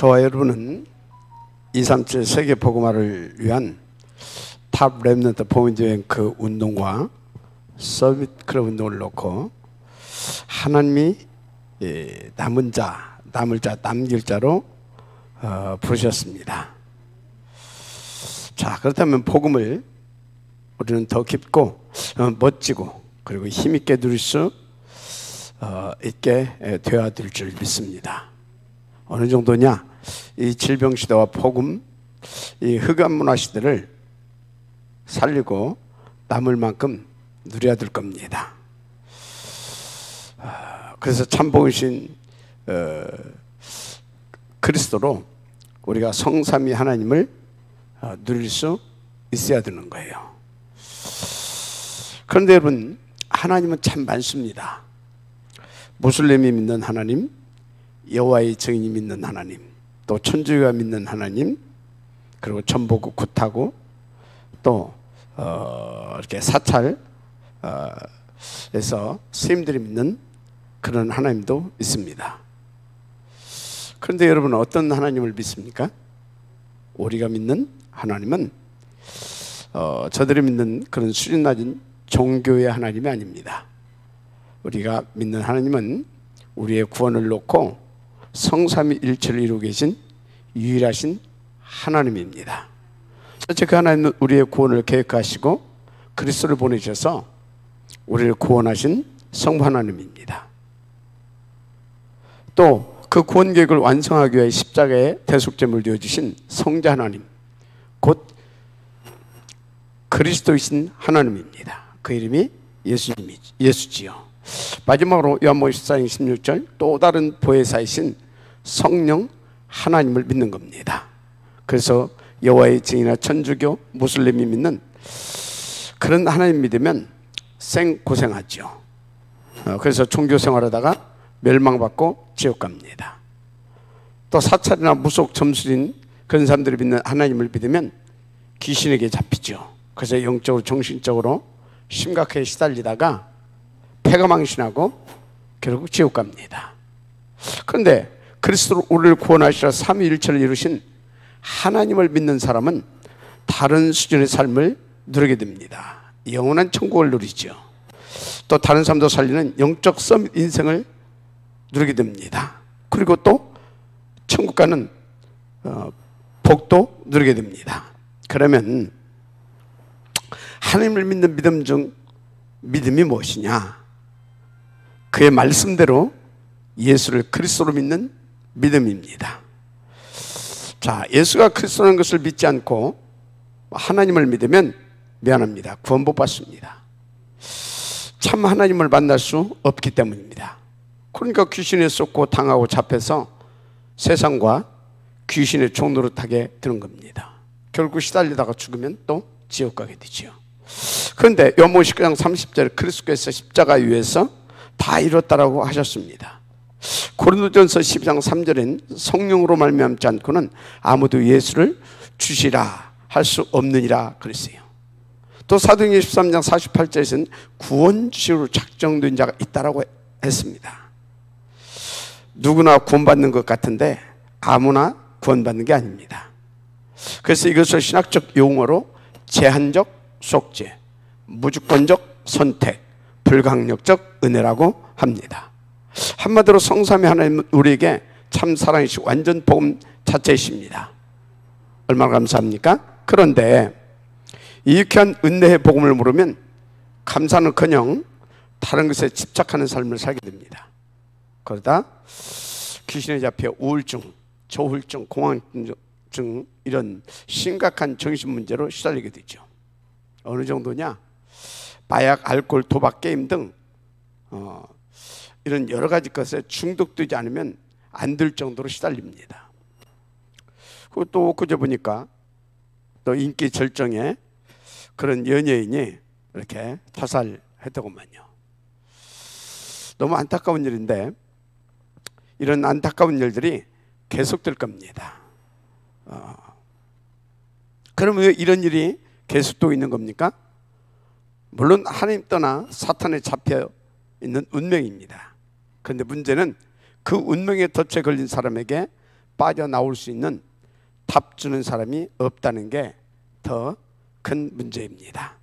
저와 여러분은 237 세계 복음화를 위한 탑 렘넌트 보험여행 그 운동과 서밋 클럽 운동을 놓고 하나님이 남은 자, 남을 자, 남길 자로 부르셨습니다. 자, 그렇다면 복음을 우리는 더 깊고 멋지고 그리고 힘있게 누릴 수 있게 되어야 될 줄 믿습니다. 어느 정도냐? 이 질병시대와 복음, 이 흑암 문화 시대를 살리고 남을 만큼 누려야 될 겁니다. 그래서 참복이신 그리스도로 우리가 성삼위 하나님을 누릴 수 있어야 되는 거예요. 그런데 여러분, 하나님은 참 많습니다. 무슬림이 믿는 하나님, 여호와의 증인이 믿는 하나님, 또 천주교가 믿는 하나님, 그리고 전보고 굿하고 또 이렇게 사찰에서 스님들이 믿는 그런 하나님도 있습니다. 그런데 여러분, 어떤 하나님을 믿습니까? 우리가 믿는 하나님은 저들이 믿는 그런 수준 낮은 종교의 하나님이 아닙니다. 우리가 믿는 하나님은 우리의 구원을 놓고 성삼위일체를 이루고 계신 유일하신 하나님입니다. 첫째, 그 하나님은 우리의 구원을 계획하시고 그리스도를 보내셔서 우리를 구원하신 성부 하나님입니다. 또 그 구원 계획을 완성하기 위해 십자가에 대속제물을 되어주신 성자 하나님, 곧 그리스도이신 하나님입니다. 그 이름이 예수지요. 마지막으로 요한복음 14장 16절, 또 다른 보혜사이신 성령 하나님을 믿는 겁니다. 그래서 여호와의 증인이나 천주교, 무슬림이 믿는 그런 하나님 믿으면 생고생하죠. 그래서 종교 생활하다가 멸망받고 지옥 갑니다. 또 사찰이나 무속 점술인 그런 사람들이 믿는 하나님을 믿으면 귀신에게 잡히죠. 그래서 영적으로 정신적으로 심각하게 시달리다가 폐가 망신하고 결국 지옥 갑니다. 그런데 그리스도로 우리를 구원하시라 삼위일체를 이루신 하나님을 믿는 사람은 다른 수준의 삶을 누리게 됩니다. 영원한 천국을 누리죠. 또 다른 사람도 살리는 영적 서밋 인생을 누리게 됩니다. 그리고 또 천국 가는 복도 누리게 됩니다. 그러면 하나님을 믿는 믿음 중 믿음이 무엇이냐? 그의 말씀대로 예수를 그리스도로 믿는 믿음입니다. 자, 예수가 그리스도라는 것을 믿지 않고 하나님을 믿으면 미안합니다. 구원 못 받습니다. 참 하나님을 만날 수 없기 때문입니다. 그러니까 귀신에 쏟고 당하고 잡혀서 세상과 귀신의 종노릇하게 되는 겁니다. 결국 시달리다가 죽으면 또 지옥 가게 되죠. 그런데 요한복음 19장 30절, 그리스도께서 십자가 위에서 다 이뤘다라고 하셨습니다. 고린도전서 12장 3절엔 성령으로 말미암지 않고는 아무도 예수를 주시라 할 수 없느니라 그랬어요. 또 사도행전 13장 48절에서는 구원주시로 작정된 자가 있다라고 했습니다. 누구나 구원받는 것 같은데 아무나 구원받는 게 아닙니다. 그래서 이것을 신학적 용어로 제한적 속죄, 무주권적 선택, 불강력적 은혜라고 합니다. 한마디로 성삼위 하나님은 우리에게 참 사랑이시고 완전 복음 자체이십니다. 얼마나 감사합니까? 그런데 이 유쾌한 은혜의 복음을 모르면 감사는커녕 다른 것에 집착하는 삶을 살게 됩니다. 그러다 귀신에 잡혀 우울증, 조울증, 공황증 이런 심각한 정신 문제로 시달리게 되죠. 어느 정도냐? 마약, 알코올, 도박, 게임 등 이런 여러 가지 것에 중독되지 않으면 안 될 정도로 시달립니다. 그리고 또 그저 보니까 또 인기 절정에 그런 연예인이 이렇게 자살했더구만요. 너무 안타까운 일인데 이런 안타까운 일들이 계속될 겁니다. 그러면 왜 이런 일이 계속되고 있는 겁니까? 물론 하나님 떠나 사탄에 잡혀 있는 운명입니다. 그런데 문제는 그 운명의 덫에 걸린 사람에게 빠져나올 수 있는 답 주는 사람이 없다는 게 더 큰 문제입니다.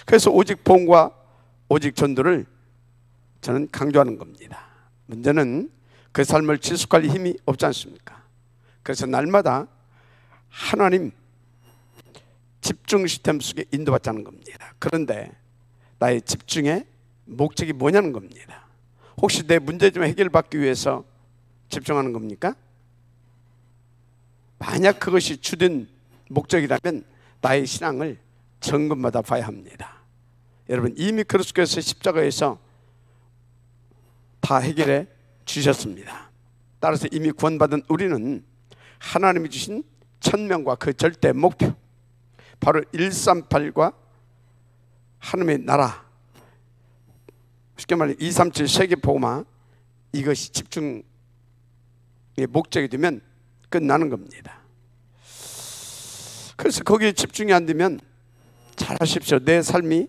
그래서 오직 복음과 오직 전도를 저는 강조하는 겁니다. 문제는 그 삶을 지속할 힘이 없지 않습니까? 그래서 날마다 하나님 집중 시스템 속에 인도받자는 겁니다. 그런데 나의 집중의 목적이 뭐냐는 겁니다. 혹시 내 문제 좀 해결받기 위해서 집중하는 겁니까? 만약 그것이 주된 목적이라면 나의 신앙을 점검마다 봐야 합니다. 여러분, 이미 그리스도께서 십자가에서 다 해결해 주셨습니다. 따라서 이미 구원받은 우리는 하나님이 주신 천명과 그 절대 목표, 바로 138과 하나님의 나라, 쉽게 말해 237 세계복음화, 이것이 집중의 목적이 되면 끝나는 겁니다. 그래서 거기에 집중이 안 되면 잘 아십시오. 내 삶이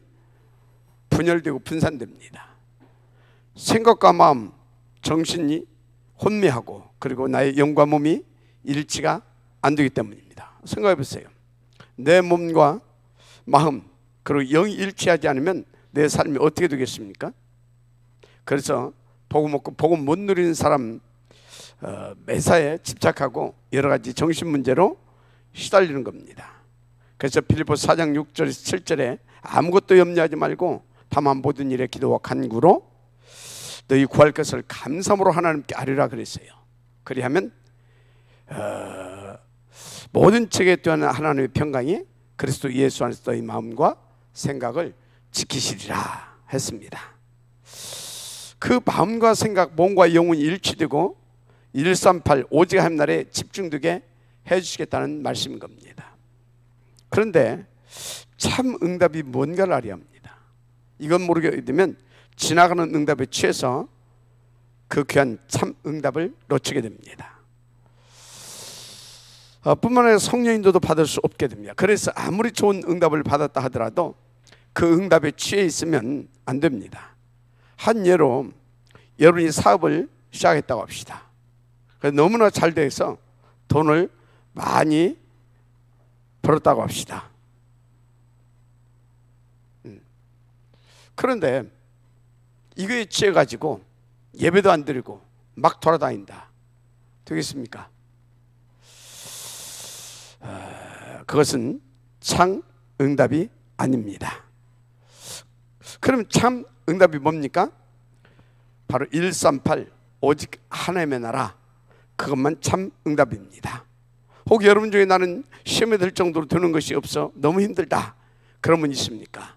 분열되고 분산됩니다. 생각과 마음, 정신이 혼미하고, 그리고 나의 영과 몸이 일치가 안 되기 때문입니다. 생각해 보세요. 내 몸과 마음, 그리고 영이 일치하지 않으면 내 삶이 어떻게 되겠습니까? 그래서 복음 없고 복음 못 누리는 사람 매사에 집착하고 여러 가지 정신 문제로 시달리는 겁니다. 그래서 빌립보 4장 6절에서 7절에 아무것도 염려하지 말고 다만 모든 일에 기도와 간구로 너희 구할 것을 감사함으로 하나님께 아뢰라 그랬어요. 그리하면 모든 책에 뛰어난 하나님의 평강이 그리스도 예수 안에서 너희 마음과 생각을 지키시리라 했습니다. 그 마음과 생각, 몸과 영혼이 일치되고 138 오직 하나님 나라에 집중되게 해주시겠다는 말씀인 겁니다. 그런데 참 응답이 뭔가를 알아야 합니다. 이건 모르게 되면 지나가는 응답에 취해서 그 귀한 참 응답을 놓치게 됩니다. 뿐만 아니라 성령 인도도 받을 수 없게 됩니다. 그래서 아무리 좋은 응답을 받았다 하더라도 그 응답에 취해 있으면 안 됩니다. 한 예로 여러분이 사업을 시작했다고 합시다. 너무나 잘 돼서 돈을 많이 벌었다고 합시다. 그런데 이거에 취해가지고 예배도 안 드리고 막 돌아다닌다. 되겠습니까? 그것은 참 응답이 아닙니다. 그럼 참 응답이 뭡니까? 바로 138 오직 하나님의 나라, 그것만 참 응답입니다. 혹 여러분 중에 나는 시험에 들 정도로 되는 것이 없어 너무 힘들다, 그런 분 있습니까?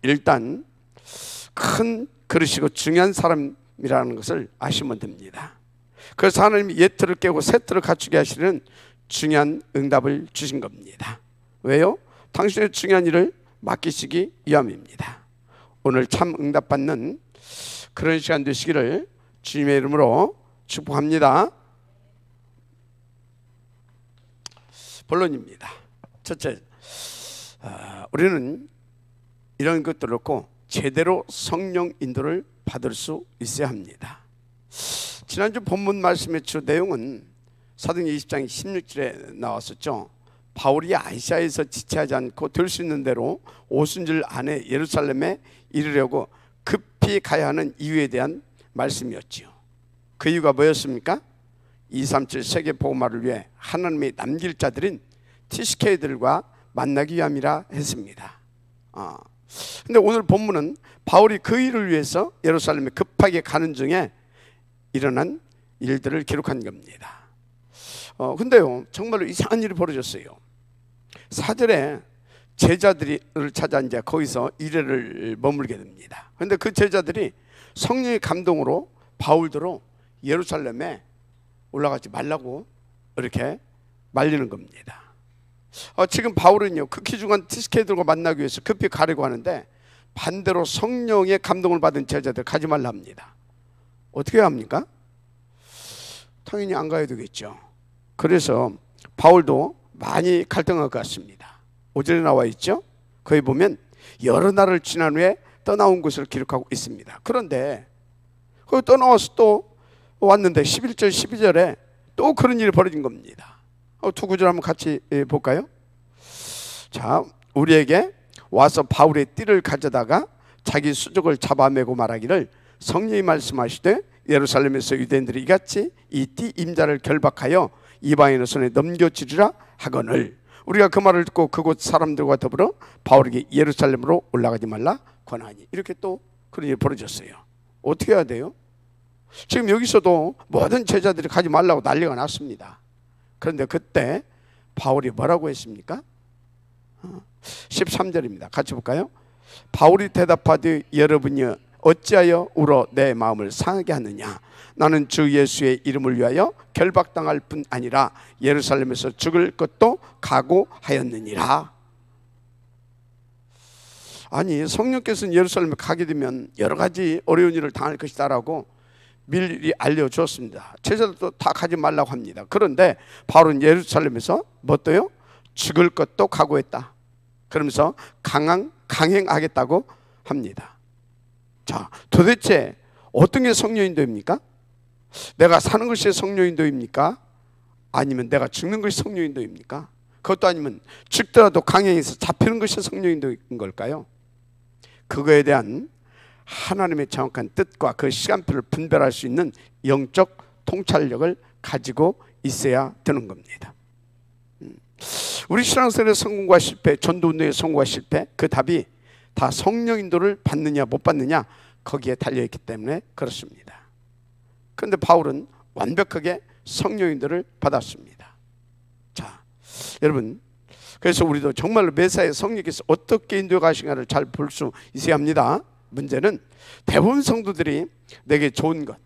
일단 큰 그릇이고 중요한 사람이라는 것을 아시면 됩니다. 그래서 하나님이 옛틀을 깨고 새틀을 갖추게 하시는 중요한 응답을 주신 겁니다. 왜요? 당신의 중요한 일을 맡기시기 위함입니다. 오늘 참 응답받는 그런 시간 되시기를 주님의 이름으로 축복합니다. 본론입니다. 첫째, 우리는 이런 것들을 놓고 제대로 성령 인도를 받을 수 있어야 합니다. 지난주 본문 말씀의 주 내용은 사도행전 20장 16절에 나왔었죠. 바울이 아시아에서 지체하지 않고 될 수 있는 대로 오순절 안에 예루살렘에 이르려고 급히 가야 하는 이유에 대한 말씀이었지요. 그 이유가 뭐였습니까? 237 세계 복음화를 위해 하나님의 남길 자들인 TCK들과 만나기 위함이라 했습니다. 근데 오늘 본문은 바울이 그 일을 위해서 예루살렘에 급하게 가는 중에 일어난 일들을 기록한 겁니다. 근데요, 정말로 이상한 일이 벌어졌어요. 4절에 제자들을 찾아 이제 거기서 이래를 머물게 됩니다. 그런데 그 제자들이 성령의 감동으로 바울더러 예루살렘에 올라가지 말라고 이렇게 말리는 겁니다. 지금 바울은요, 극히 중요한 TCK들과 만나기 위해서 급히 가려고 하는데 반대로 성령의 감동을 받은 제자들 가지 말라 합니다. 어떻게 해야 합니까? 당연히 안 가야 되겠죠. 그래서 바울도 많이 갈등할 것 같습니다. 5절에 나와 있죠. 거기 보면 여러 날을 지난 후에 떠나온 것을 기록하고 있습니다. 그런데 거기 떠나와서 또 왔는데 11절 12절에 또 그런 일이 벌어진 겁니다. 두 구절 한번 같이 볼까요? 자, 우리에게 와서 바울의 띠를 가져다가 자기 수족을 잡아매고 말하기를 성령이 말씀하시되 예루살렘에서 유대인들이 이같이 이 띠 임자를 결박하여 이방인의 손에 넘겨주리라 하거늘 우리가 그 말을 듣고 그곳 사람들과 더불어 바울에게 예루살렘으로 올라가지 말라 권하니. 이렇게 또 그런 일이 벌어졌어요. 어떻게 해야 돼요? 지금 여기서도 모든 제자들이 가지 말라고 난리가 났습니다. 그런데 그때 바울이 뭐라고 했습니까? 13절입니다. 같이 볼까요? 바울이 대답하되 여러분이 어찌하여 울어 내 마음을 상하게 하느냐. 나는 주 예수의 이름을 위하여 결박당할 뿐 아니라 예루살렘에서 죽을 것도 각오하였느니라. 아니, 성령께서는 예루살렘에 가게 되면 여러 가지 어려운 일을 당할 것이다 라고 미리 알려주었습니다. 제자들도 다 가지 말라고 합니다. 그런데 바울은 예루살렘에서 뭐 또요? 죽을 것도 각오했다. 그러면서 강행하겠다고 합니다. 자, 도대체 어떤 게 성령인도입니까? 내가 사는 것이 성령인도입니까? 아니면 내가 죽는 것이 성령인도입니까? 그것도 아니면 죽더라도 강행해서 잡히는 것이 성령인도인 걸까요? 그거에 대한 하나님의 정확한 뜻과 그 시간표를 분별할 수 있는 영적 통찰력을 가지고 있어야 되는 겁니다. 우리 신앙생활의 성공과 실패, 전도운동의 성공과 실패, 그 답이 다 성령 인도를 받느냐 못 받느냐 거기에 달려있기 때문에 그렇습니다. 그런데 바울은 완벽하게 성령 인도를 받았습니다. 자, 여러분, 그래서 우리도 정말로 매사에 성령께서 어떻게 인도해 가시는가를 잘 볼 수 있어야 합니다. 문제는 대부분 성도들이 내게 좋은 것,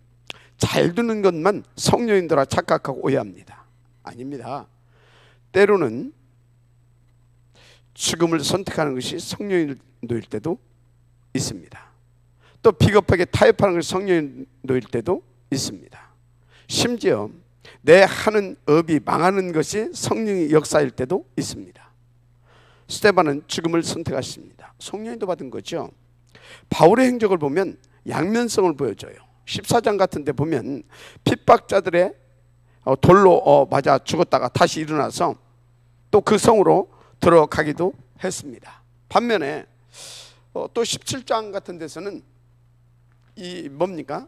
잘 두는 것만 성령 인도라 착각하고 오해합니다. 아닙니다. 때로는 죽음을 선택하는 것이 성령 인도일 때도 있습니다. 또 비겁하게 타협하는 것이 성령 인도일 때도 있습니다. 심지어 내 하는 업이 망하는 것이 성령의 역사일 때도 있습니다. 스데반은 죽음을 선택했습니다. 성령 인도 받은 거죠. 바울의 행적을 보면 양면성을 보여줘요. 14장 같은 데 보면 핍박자들의 돌로 맞아 죽었다가 다시 일어나서 또 그 성으로 들어가기도 했습니다. 반면에 또 17장 같은 데서는 이 뭡니까?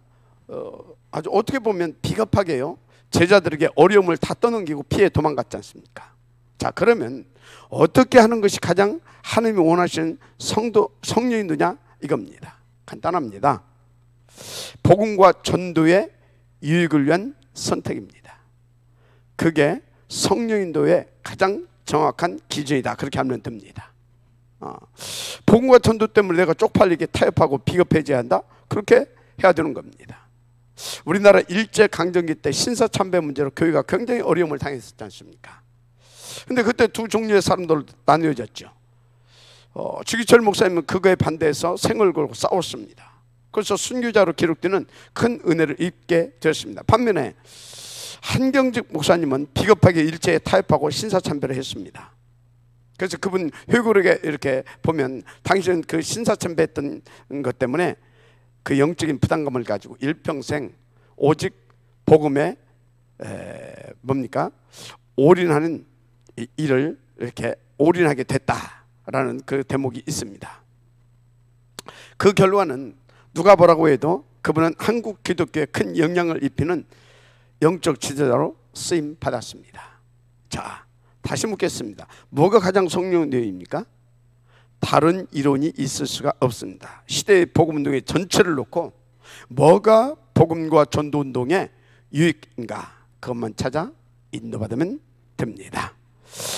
아주 어떻게 보면 비겁하게요, 제자들에게 어려움을 다 떠넘기고 피해 도망갔지 않습니까? 자, 그러면 어떻게 하는 것이 가장 하나님이 원하시는 성령인도냐 이겁니다. 간단합니다. 복음과 전도의 유익을 위한 선택입니다. 그게 성령인도의 가장 정확한 기준이다. 그렇게 하면 됩니다. 복음과 전도 때문에 내가 쪽팔리게 타협하고 비겁해져야 한다? 그렇게 해야 되는 겁니다. 우리나라 일제강점기 때 신사참배 문제로 교회가 굉장히 어려움을 당했었지 않습니까? 근데 그때 두 종류의 사람들로 나뉘어졌죠. 주기철 목사님은 그거에 반대해서 생을 걸고 싸웠습니다. 그래서 순교자로 기록되는 큰 은혜를 입게 되었습니다. 반면에 한경직 목사님은 비겁하게 일제에 타협하고 신사참배를 했습니다. 그래서 그분 회고록에 이렇게 보면 당신은 그 신사참배했던 것 때문에 그 영적인 부담감을 가지고 일평생 오직 복음에 뭡니까? 올인하는 일을 이렇게 올인하게 됐다라는 그 대목이 있습니다. 그 결과는 누가 뭐라고 해도 그분은 한국 기독교에 큰 영향을 입히는 영적 지도자로 쓰임 받았습니다. 자, 다시 묻겠습니다. 뭐가 가장 성령인도입니까? 다른 이론이 있을 수가 없습니다. 시대의 복음운동의 전체를 놓고 뭐가 복음과 전도운동의 유익인가, 그것만 찾아 인도받으면 됩니다.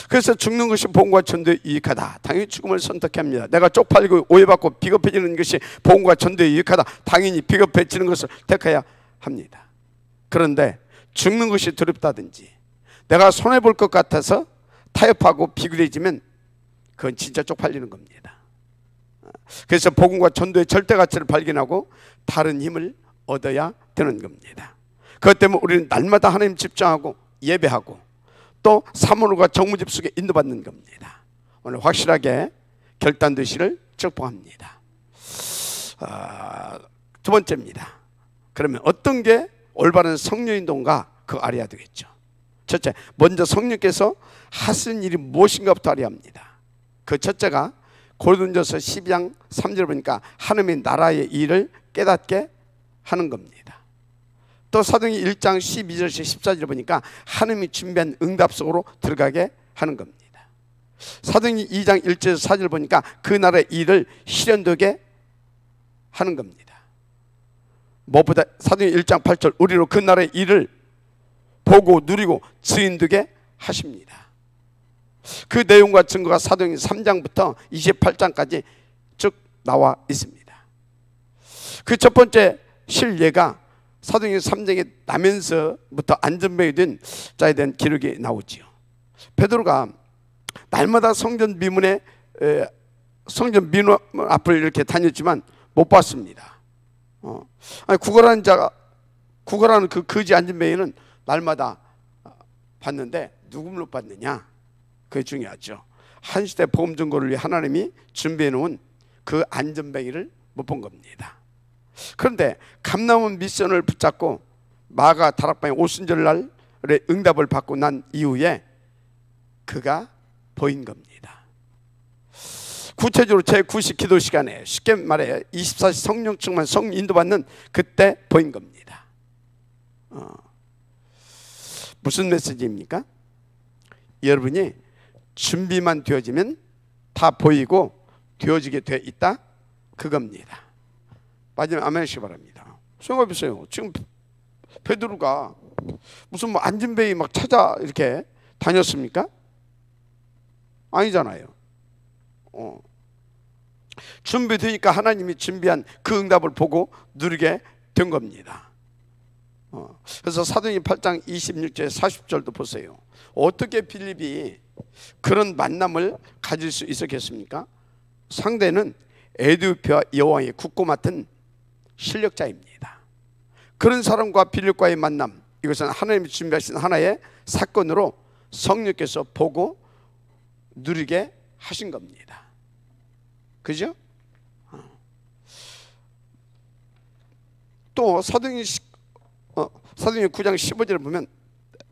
그래서 죽는 것이 복음과 전도에 유익하다. 당연히 죽음을 선택해야 합니다. 내가 쪽팔리고 오해받고 비겁해지는 것이 복음과 전도에 유익하다. 당연히 비겁해지는 것을 택해야 합니다. 그런데 죽는 것이 두렵다든지 내가 손해볼 것 같아서 타협하고 비굴해지면 그건 진짜 쪽팔리는 겁니다. 그래서 복음과 전도의 절대 가치를 발견하고 다른 힘을 얻어야 되는 겁니다. 그것 때문에 우리는 날마다 하나님 집중하고 예배하고 또 사모님과 정무집 속에 인도받는 겁니다. 오늘 확실하게 결단되시를 축복합니다. 두 번째입니다. 그러면 어떤 게 올바른 성령인도인가 그거 알아야 되겠죠. 첫째, 먼저 성령께서 하시는 일이 무엇인가부터 알아야 합니다. 그 첫째가 고린도전서 12장 3절 보니까 하나님의 나라의 일을 깨닫게 하는 겁니다. 또 사도행전 1장 12절에서 14절 보니까 하나님이 준비한 응답 속으로 들어가게 하는 겁니다. 사도행전 2장 1절에서 4절 보니까 그 나라의 일을 실현되게 하는 겁니다. 무엇보다 사도행전 1장 8절 우리로 그 나라의 일을 보고 누리고 증인되게 하십니다. 그 내용과 증거가 사도행전 3장부터 28장까지 쭉 나와 있습니다. 그 첫 번째 실례가 사도행전 3장에 나면서부터 안전병이 된 자에 대한 기록이 나오지요. 베드로가 날마다 성전 미문 앞을 이렇게 다녔지만 못 봤습니다. 구걸하는 그 거지 안전병이는 날마다 봤는데 누구 못 봤느냐? 그게 중요하죠. 한 시대 복음 증거를 위해 하나님이 준비해 놓은 그 안전뱅이를 못 본 겁니다. 그런데 감남원 미션을 붙잡고 마가 다락방에 오순절날에 응답을 받고 난 이후에 그가 보인 겁니다. 구체적으로 제9시 기도 시간에 쉽게 말해 24시 성령 충만 성 인도받는 그때 보인 겁니다. 무슨 메시지입니까? 여러분이 준비만 되어지면 다 보이고 되어지게 돼 있다 그겁니다. 마지막에 아멘 하시기 바랍니다. 생각해보세요. 지금 베드로가 무슨 뭐 안전뱅이 막 찾아 이렇게 다녔습니까? 아니잖아요. 준비되니까 하나님이 준비한 그 응답을 보고 누리게 된 겁니다. 그래서 사도행전 8장 26절 40절도 보세요. 어떻게 빌립이 그런 만남을 가질 수 있었겠습니까? 상대는 에디오피아 여왕의 국고 맡은 실력자입니다. 그런 사람과 빌립과의 만남, 이것은 하나님이 준비하신 하나의 사건으로 성령께서 보고 누리게 하신 겁니다. 그죠? 또 사도행전 9장 15절을 보면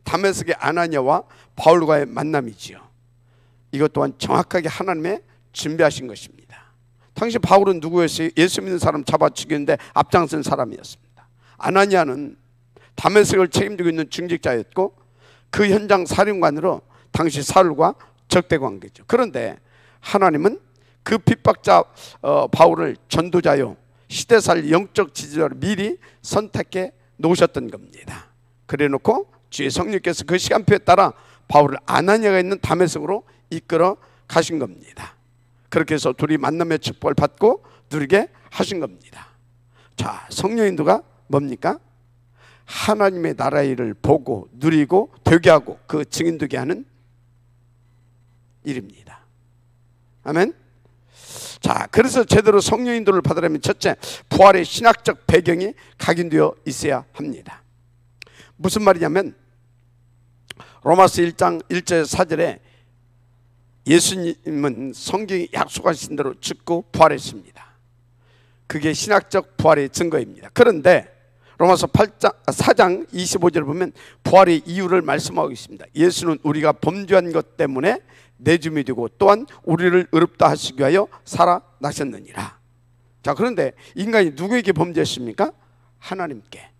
다메섹의 아나니아와 바울과의 만남이지요. 이것 또한 정확하게 하나님의 준비하신 것입니다. 당시 바울은 누구였어요? 예수 믿는 사람 잡아 죽이는데 앞장선 사람이었습니다. 아나니아는 다메섹을 책임지고 있는 중직자였고 그 현장 사령관으로 당시 사울과 적대 관계죠. 그런데 하나님은 그 핍박자 바울을 전도자요 시대살 영적 지도자로 미리 선택해 놓으셨던 겁니다. 그래 놓고 주의 성령께서 그 시간표에 따라 바울을 아나니아가 있는 다메섹으로 이끌어 가신 겁니다. 그렇게 해서 둘이 만남의 축복을 받고 누리게 하신 겁니다. 자, 성령 인도가 뭡니까? 하나님의 나라의 일을 보고 누리고 되게 하고 그 증인되게 하는 일입니다. 아멘. 자, 그래서 제대로 성령 인도를 받으려면 첫째, 부활의 신학적 배경이 각인되어 있어야 합니다. 무슨 말이냐면 로마서 1장 1절 4절에 예수님은 성경이 약속하신 대로 죽고 부활했습니다. 그게 신학적 부활의 증거입니다. 그런데 로마서 4장 25절을 보면 부활의 이유를 말씀하고 있습니다. 예수는 우리가 범죄한 것 때문에 내줌이 되고 또한 우리를 의롭다 하시기 위하여 살아나셨느니라. 자, 그런데 인간이 누구에게 범죄했습니까? 하나님께.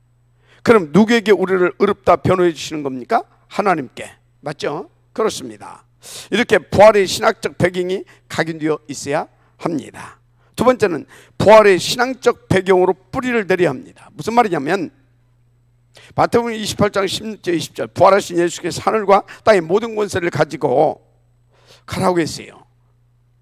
그럼 누구에게 우리를 의롭다 변호해 주시는 겁니까? 하나님께. 맞죠? 그렇습니다. 이렇게 부활의 신학적 배경이 각인되어 있어야 합니다. 두 번째는 부활의 신앙적 배경으로 뿌리를 내려야 합니다. 무슨 말이냐면 마태복음 28장 16절 20절 부활하신 예수께서 하늘과 땅의 모든 권세를 가지고 가라고 했어요.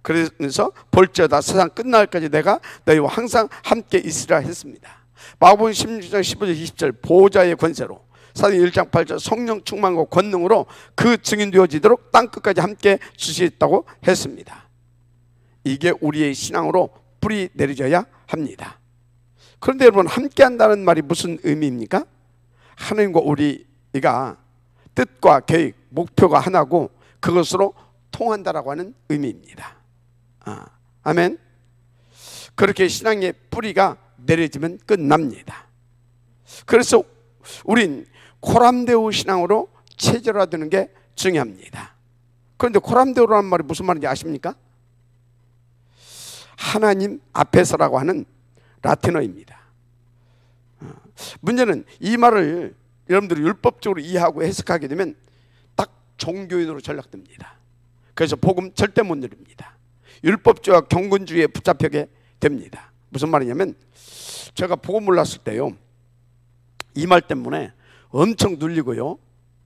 그래서 볼지어다 세상 끝날까지 내가 너희와 항상 함께 있으리라 했습니다. 마가복음 16장 15절 20절 보호자의 권세로 사도행전 1장 8절 성령 충만과 권능으로 그 증인되어지도록 땅끝까지 함께 주시겠다고 했습니다. 이게 우리의 신앙으로 뿌리 내려져야 합니다. 그런데 여러분, 함께 한다는 말이 무슨 의미입니까? 하나님과 우리가 뜻과 계획, 목표가 하나고 그것으로 통한다라고 하는 의미입니다. 아멘. 그렇게 신앙의 뿌리가 내려지면 끝납니다. 그래서 우린 코람데오 신앙으로 체질화되는 게 중요합니다. 그런데 고람되오라는 말이 무슨 말인지 아십니까? 하나님 앞에서라고 하는 라틴어입니다. 문제는 이 말을 여러분들이 율법적으로 이해하고 해석하게 되면 딱 종교인으로 전락됩니다. 그래서 복음 절대 못 누립니다. 율법주의와 경건주의에 붙잡히게 됩니다. 무슨 말이냐면 제가 복음 몰랐을 때요, 이 말 때문에 엄청 눌리고요,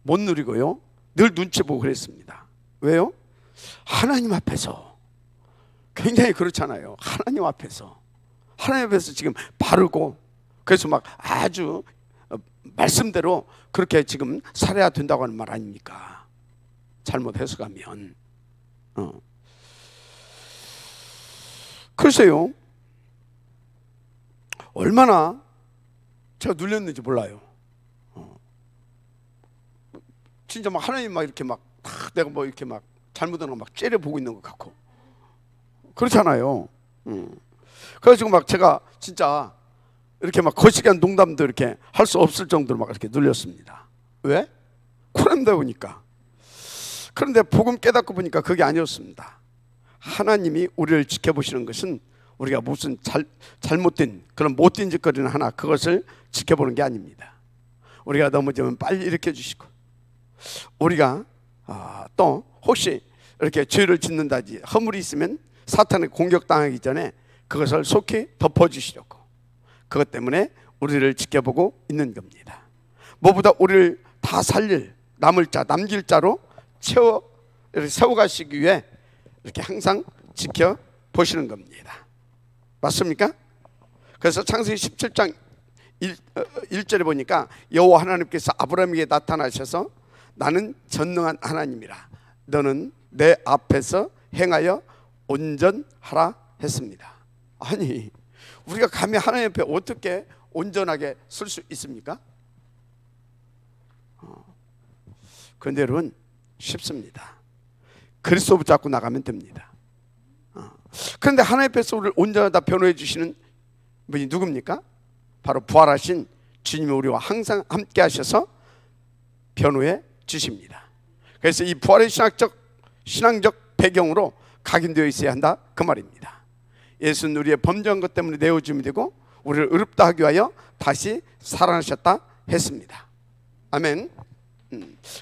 못 누리고요, 늘 눈치 보고 그랬습니다. 왜요? 하나님 앞에서, 굉장히 그렇잖아요. 하나님 앞에서 지금 바르고, 그래서 막 아주 말씀대로 그렇게 지금 살아야 된다고 하는 말 아닙니까? 잘못 해석하면. 글쎄요, 얼마나 제가 눌렸는지 몰라요. 진짜 막 하나님 막 이렇게 막 내가 뭐 이렇게 막 잘못한 거 막 째려보고 있는 것 같고 그렇잖아요. 그래가지고 막 제가 진짜 이렇게 막 거시기한 농담도 이렇게 할 수 없을 정도로 막 이렇게 눌렸습니다. 왜? 코란다 보니까. 그런데 복음 깨닫고 보니까 그게 아니었습니다. 하나님이 우리를 지켜보시는 것은 우리가 무슨 잘못된 그런 못된 짓거리는 하나, 그것을 지켜보는 게 아닙니다. 우리가 넘어지면 빨리 일으켜 주시고, 우리가 또 혹시 이렇게 죄를 짓는다지 허물이 있으면 사탄의 공격당하기 전에 그것을 속히 덮어주시려고, 그것 때문에 우리를 지켜보고 있는 겁니다. 무엇보다 우리를 다 살릴, 남길 자로 세워가시기 위해 이렇게 항상 지켜보시는 겁니다. 맞습니까? 그래서 창세기 17장 1절에 보니까 여호와 하나님께서 아브라함에게 나타나셔서 나는 전능한 하나님이라, 너는 내 앞에서 행하여 온전하라 했습니다. 아니, 우리가 감히 하나님 앞에 어떻게 온전하게 설 수 있습니까? 그런데 여러분, 쉽습니다. 그리스도 붙잡고 나가면 됩니다. 그런데 하나님 앞에서 우리를 온전하다 변호해 주시는 분이 누굽니까? 바로 부활하신 주님이 우리와 항상 함께 하셔서 변호해 주십니다. 그래서 이 부활의 신앙적 배경으로 각인되어 있어야 한다, 그 말입니다. 예수는 우리의 범죄한 것 때문에 내어줌이 되고 우리를 의롭다 하기 위하여 다시 살아나셨다 했습니다. 아멘.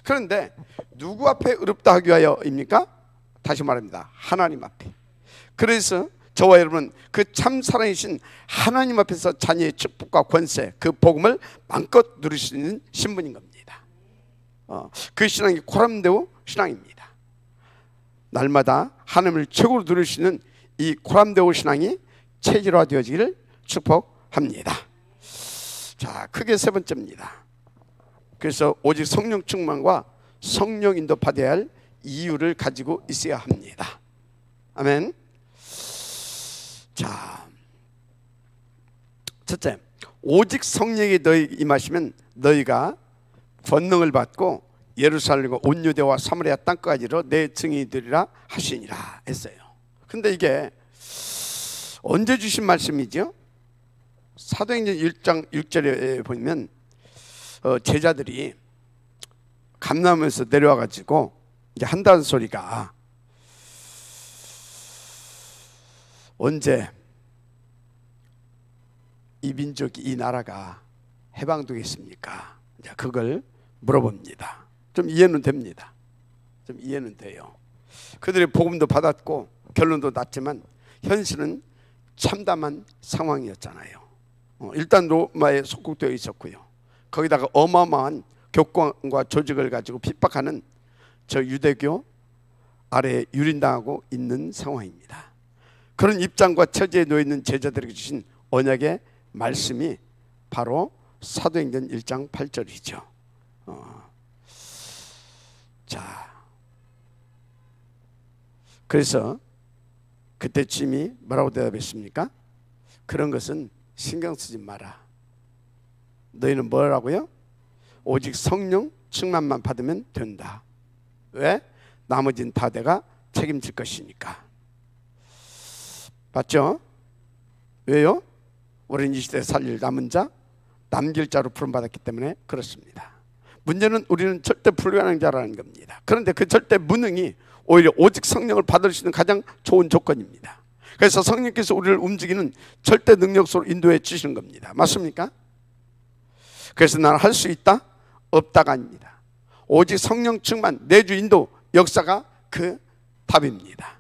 그런데 누구 앞에 의롭다 하기 위하여입니까? 다시 말합니다. 하나님 앞에. 그래서 저와 여러분은 그 참 살아계신 하나님 앞에서 자녀의 축복과 권세, 그 복음을 마음껏 누릴 수 있는 신분인 겁니다. 그 신앙이 고람되오 신앙입니다. 날마다 하나님을 최고로 누릴 수 있는 이 고람되오 신앙이 체질화되어지기를 축복합니다. 자, 크게 세 번째입니다. 그래서 오직 성령 충만과 성령 인도 받아야 할 이유를 가지고 있어야 합니다. 아멘. 자, 첫째, 오직 성령이 너희 임하시면 너희가 권능을 받고 예루살렘과 온 유대와 사마리아 땅까지로 내 증인이 되리라 하시니라 했어요. 근데 이게 언제 주신 말씀이죠? 사도행전 1장 6절에 보면 제자들이 감람에서 내려와 가지고 이제 한다는 소리가 언제 이 민족이, 이 나라가 해방되겠습니까? 그걸 물어봅니다. 좀 이해는 됩니다. 좀 이해는 돼요. 그들이 복음도 받았고 결론도 났지만 현실은 참담한 상황이었잖아요. 일단 로마에 속국되어 있었고요. 거기다가 어마어마한 교권과 조직을 가지고 핍박하는 저 유대교 아래에 유린당하고 있는 상황입니다. 그런 입장과 처지에 놓여 있는 제자들에게 주신 언약의 말씀이 바로 사도행전 1장 8절이죠. 자, 그래서 그때 주님이 뭐라고 대답했습니까? 그런 것은 신경 쓰지 마라. 너희는 뭐라고요? 오직 성령 충만만 받으면 된다. 왜? 나머지는 다 내가 책임질 것이니까. 맞죠? 왜요? 우리는 이 시대에 살릴 남은 자, 남길 자로 부름받았기 때문에 그렇습니다. 문제는 우리는 절대 불가능한 자라는 겁니다. 그런데 그 절대 무능이 오히려 오직 성령을 받을 수 있는 가장 좋은 조건입니다. 그래서 성령께서 우리를 움직이는 절대 능력 속으로 인도해 주시는 겁니다. 맞습니까? 그래서 나는 할 수 있다? 없다가 아닙니다. 오직 성령 충만, 내주 인도, 역사가 그 답입니다.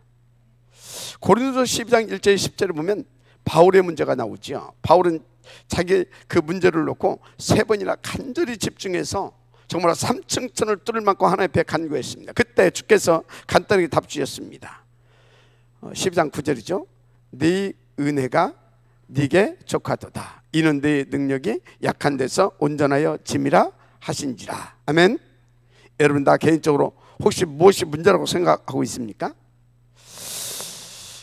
고린도서 12장 1절 10절을 보면 바울의 문제가 나오죠. 바울은 자기 그 문제를 놓고 3번이나 간절히 집중해서 정말 3층 천을 뚫을 만큼 하나님 앞에 간구했습니다. 그때 주께서 간단하게 답 주셨습니다. 12장 9절이죠. 네 은혜가 네게 족하도다. 이는 네 능력이 약한 데서 온전하여 짐이라 하신지라. 아멘. 여러분 다 개인적으로 혹시 무엇이 문제라고 생각하고 있습니까?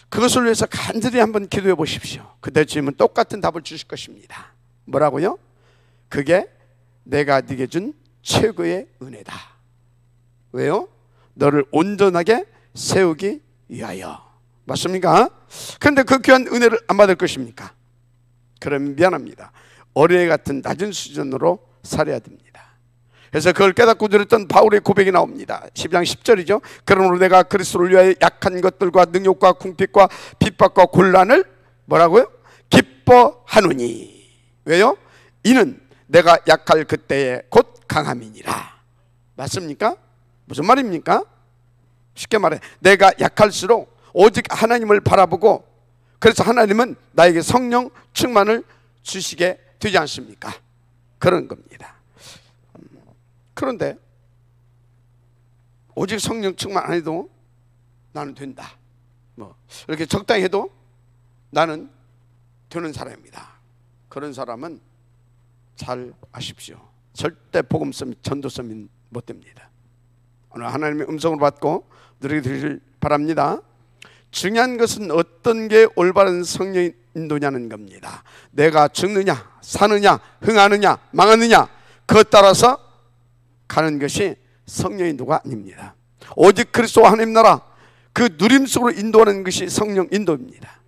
그것을 위해서 간절히 한번 기도해 보십시오. 그때 주님은 똑같은 답을 주실 것입니다. 뭐라고요? 그게 내가 네게 준 최고의 은혜다. 왜요? 너를 온전하게 세우기 위하여. 맞습니까? 그런데 그 귀한 은혜를 안 받을 것입니까? 그러면 미안합니다. 어린애 같은 낮은 수준으로 살아야 됩니다. 그래서 그걸 깨닫고 들었던 바울의 고백이 나옵니다. 12장 10절이죠. 그러므로 내가 그리스도를 위하여 약한 것들과 능욕과 궁핍과 핍박과 곤란을 뭐라고요? 기뻐하노니. 왜요? 이는 내가 약할 그때에 곧 강함이니라. 맞습니까? 무슨 말입니까? 쉽게 말해 내가 약할수록 오직 하나님을 바라보고, 그래서 하나님은 나에게 성령 충만을 주시게 되지 않습니까? 그런 겁니다. 그런데 오직 성령 충만 안 해도 나는 된다, 뭐 이렇게 적당히 해도 나는 되는 사람입니다. 그런 사람은 잘 아십시오. 절대 복음성, 전도성이 못 됩니다. 오늘 하나님의 음성을 받고 누리게 되시길 바랍니다. 중요한 것은 어떤 게 올바른 성령 인도냐는 겁니다. 내가 죽느냐 사느냐 흥하느냐 망하느냐 그것 따라서 가는 것이 성령 인도가 아닙니다. 오직 그리스도 하나님 나라 그 누림 속으로 인도하는 것이 성령 인도입니다.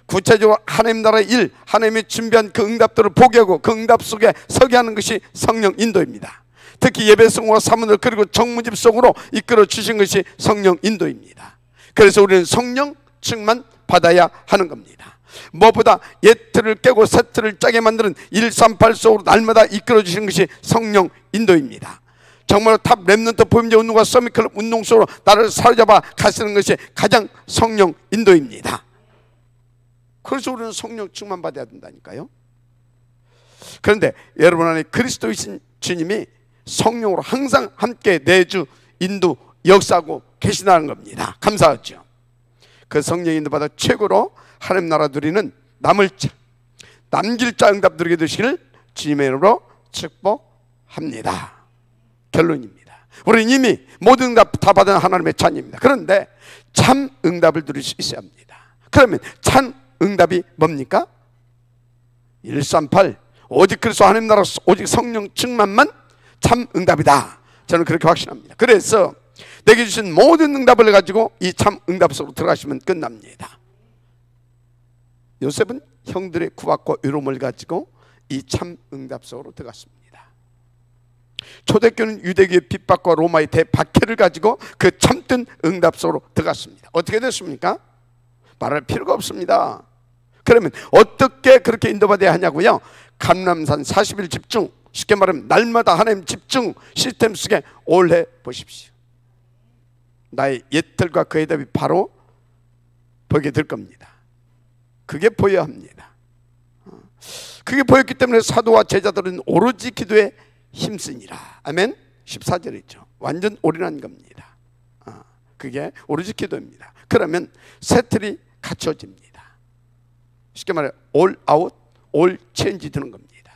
구체적으로 하나님 나라의 일, 하나님이 준비한 그 응답들을 포기하고 그 응답 속에 서게 하는 것이 성령 인도입니다. 특히 예배성과 사문을 그리고 정무집 속으로 이끌어 주신 것이 성령 인도입니다. 그래서 우리는 성령 충만 받아야 하는 겁니다. 무엇보다 옛 틀을 깨고 새 틀을 짜게 만드는 138 속으로 날마다 이끌어 주시는 것이 성령 인도입니다. 정말로 탑 랩넌트 보임제 운동과 서밋클럽 운동 속으로 나를 사로잡아 가시는 것이 가장 성령 인도입니다. 그래서 우리는 성령 충만 받아야 된다니까요. 그런데 여러분 안에 그리스도이신 주님이 성령으로 항상 함께 내주 인도 역사하고 계시다는 겁니다. 감사하죠. 그 성령 인도 받아 최고로 하나님 나라 누리는 남을 자, 남길 자 응답 누리게 되시기를 주님의 이름으로 축복합니다. 결론입니다. 우리는 이미 모든 응답 다 받은 하나님의 자녀입니다. 그런데 참 응답을 누릴 수 있어야 합니다. 그러면 참 응답이 뭡니까? 138 오직 그리스도 하나님 나라 오직 성령 충만만 참 응답이다. 저는 그렇게 확신합니다. 그래서 내게 주신 모든 응답을 가지고 이 참 응답 속으로 들어가시면 끝납니다. 요셉은 형들의 구박과 위로움을 가지고 이 참 응답 속으로 들어갔습니다. 초대교는 유대교의 핍박과 로마의 대박해를 가지고 그 참된 응답 속으로 들어갔습니다. 어떻게 됐습니까? 말할 필요가 없습니다. 그러면 어떻게 그렇게 인도받아야 하냐고요? 감람산 40일 집중, 쉽게 말하면 날마다 하나님 집중 시스템 속에 올해 보십시오. 나의 옛틀과 그의 답이 바로 보게 될 겁니다. 그게 보여야 합니다. 그게 보였기 때문에 사도와 제자들은 오로지 기도에 힘쓰니라. 아멘. 14절이죠. 완전 올인한 겁니다. 그게 오로지 기도입니다. 그러면 새 틀이 갖춰집니다. 쉽게 말해 올 아웃, 올 체인지 되는 겁니다.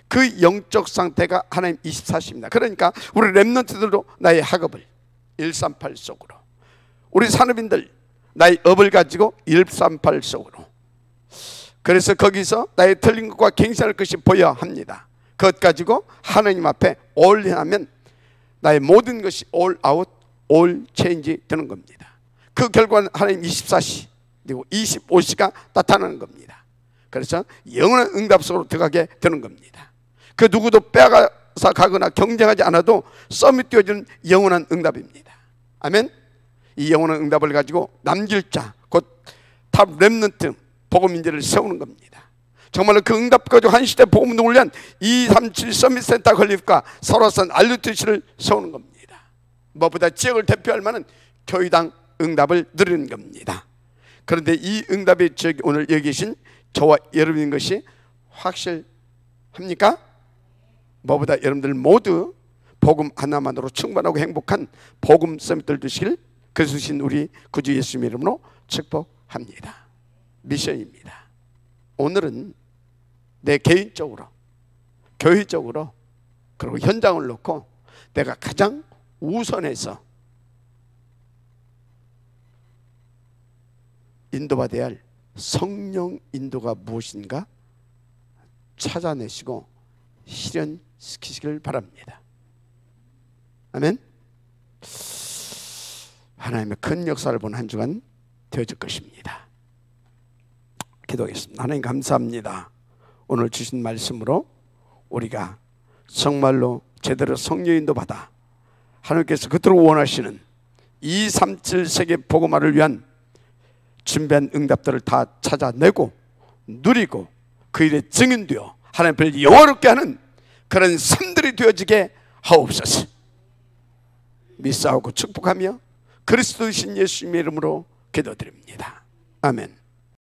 그 영적 상태가 하나님 24시입니다. 그러니까 우리 랩런트들도 나의 학업을 138 속으로, 우리 산업인들 나의 업을 가지고 138 속으로, 그래서 거기서 나의 틀린 것과 갱신할 것이 보여야 합니다. 그것 가지고 하나님 앞에 올인하면 나의 모든 것이 올 아웃, 올 체인지 되는 겁니다. 그 결과는 하나님 24시 그리고 25시가 나타나는 겁니다. 그래서 영원한 응답 속으로 들어가게 되는 겁니다. 그 누구도 빼앗아 가거나 경쟁하지 않아도 썸이 띄워주는 영원한 응답입니다. 아멘. 이 영원한 응답을 가지고 남길 자, 곧 탑 렘넌트 복음 인재를 세우는 겁니다. 정말로 그 응답 가지고 한 시대 복음 운동을 위한 237 서밋 센터 건립과 설화산 RUTC를 세우는 겁니다. 무엇보다 지역을 대표할 만한 교회당 응답을 누리는 겁니다. 그런데 이 응답의 지역이 오늘 여기 계신 저와 여러분인 것이 확실합니까? 무엇보다 여러분들 모두 복음 하나만으로 충만하고 행복한 복음 서밋들 되시길 그리스도 신 우리 구주 예수님의 이름으로 축복합니다. 미션입니다. 오늘은 내 개인적으로, 교회적으로, 그리고 현장을 놓고 내가 가장 우선해서 인도받아야 할 성령 인도가 무엇인가 찾아내시고 실현시키시길 바랍니다. 아멘. 하나님의 큰 역사를 본 한 주간 되어질 것입니다. 기도하겠습니다. 하나님 감사합니다. 오늘 주신 말씀으로 우리가 정말로 제대로 성령 인도 받아 하나님께서 그토록 원하시는 237 세계 복음화를 위한 준비한 응답들을 다 찾아내고 누리고 그 일에 증인되어 하나님 앞을 영화롭게 하는 그런 삶들이 되어지게 하옵소서. 믿사오고 축복하며 그리스도이신 예수님의 이름으로 기도드립니다. 아멘.